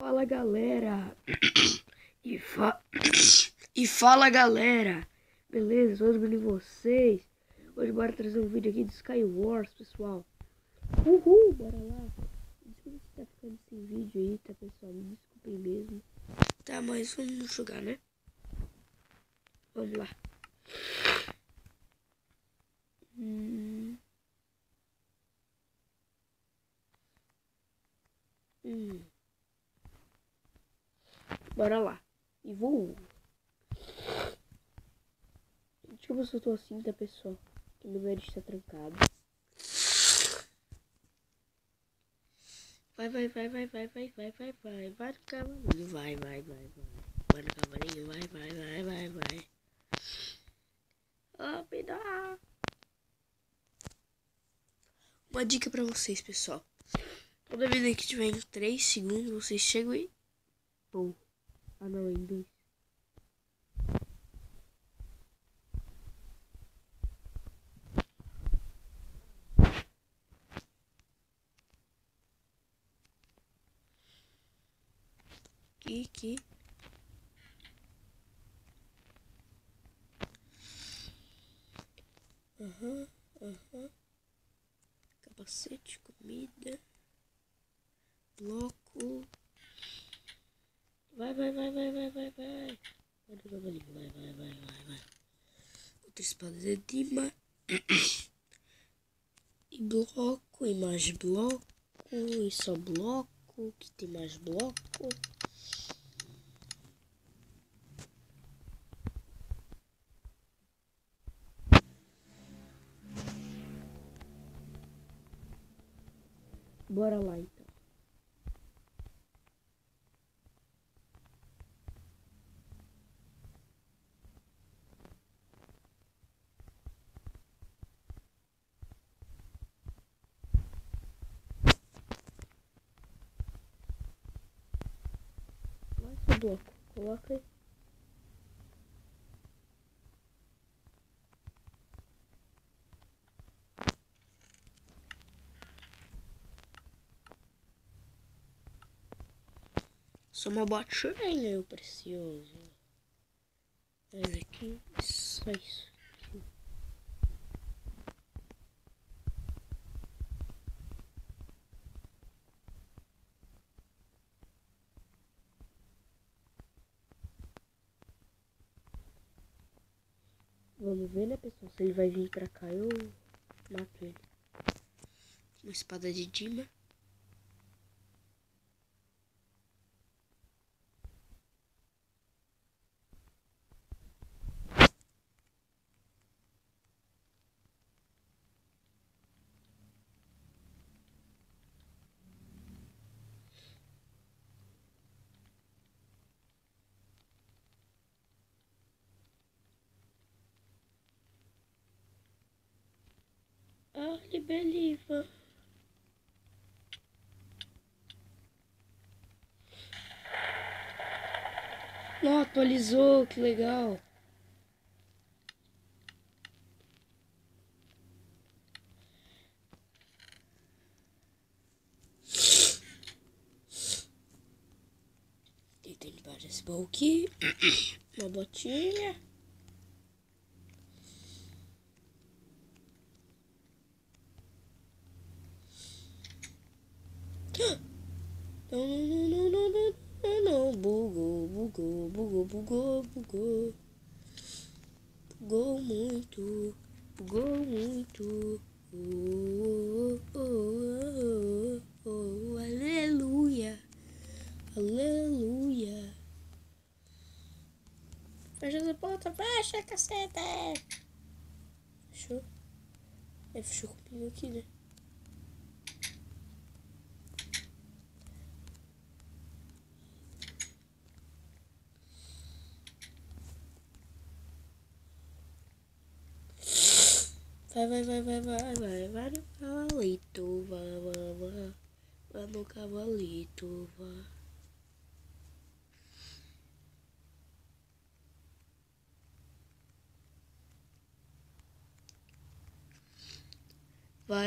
Fala galera, e, e fala galera, beleza? Hoje eu vocês. Hoje bora trazer um vídeo aqui de Skywars, pessoal. Uhul, bora lá. Desculpa se tá ficando sem vídeo aí, tá pessoal? Me desculpem mesmo. Tá, mas vamos jogar, né? Vamos lá. Bora lá. E vou. Desculpa se eu tô assim, tá pessoal? Que meu nariz tá trancado. Vai no cavalinho, vai no cavalinho, vai. Oh, me dá. Uma dica pra vocês, pessoal. Toda vida que tiver em 3 segundos, vocês chegam e... Pô. Ah, não, em 2. Aqui. Aham. Capacete, comida. Bloco. Vai. Vai no cavalinho, vai. Outra espada de Dima. E bloco, e mais bloco, e só bloco, que tem mais bloco. Bora lá então. Mais o bloco, coloca aí. Só uma botinha, meu precioso. Mas aqui, só isso. Vamos ver, né, pessoal? Se ele vai vir pra cá, eu mato ele. Uma espada de Dima. Olha, beleza. Não, atualizou, que legal. Tentei limpar esse baú aqui. Uma botinha. Não. Bugou muito. Aleluia. Fecha essa porta, fecha, caceta. Fechou? Fechou comigo aqui, né? Vai no cavalito, vai no cavalito, vai.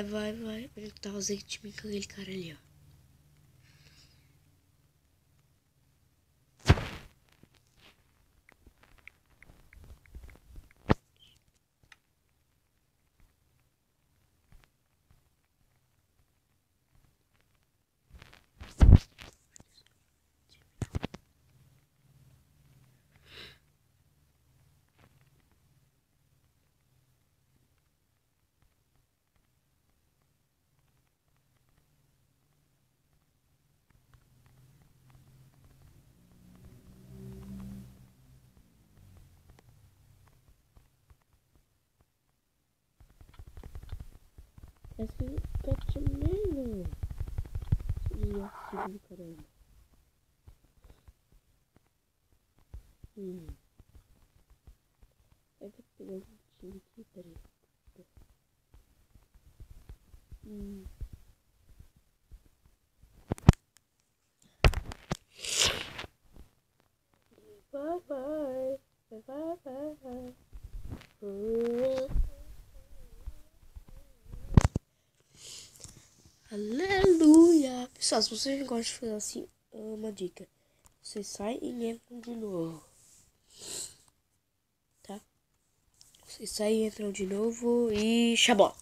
Vai. Ele tá usando time com aquele cara ali, ó. Essa é Pac-Man. Desgraçado do caramba. Vai pegar um time aqui, peraí. Vai, vai. Vai, vai, vai. Aleluia. Pessoal, se vocês gostam de fazer assim, uma dica. Vocês saem e entram de novo. Tá? Vocês saem e entram de novo e xabó.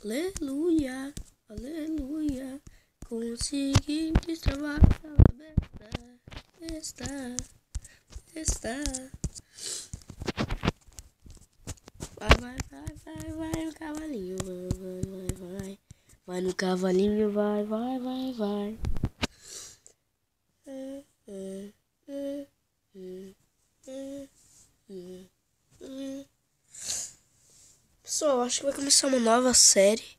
Aleluia. Aleluia. Consegui destravar a besta. Está. Vai no cavalinho, vai. Vai no cavalinho, vai. Pessoal, acho que vai começar uma nova série,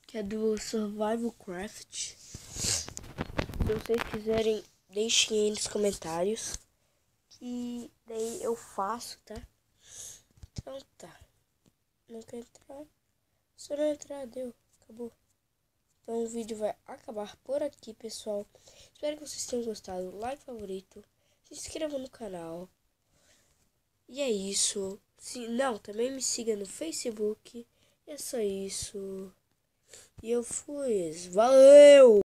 que é do Survival Craft. Se vocês quiserem, deixem aí nos comentários, que daí eu faço, tá? Então tá. Não quer entrar? Se não entrar, deu. Acabou. Então o vídeo vai acabar por aqui, pessoal. Espero que vocês tenham gostado. Like, favorito. Se inscreva no canal. E é isso. Não, também me siga no Facebook. É só isso. E eu fui. Valeu!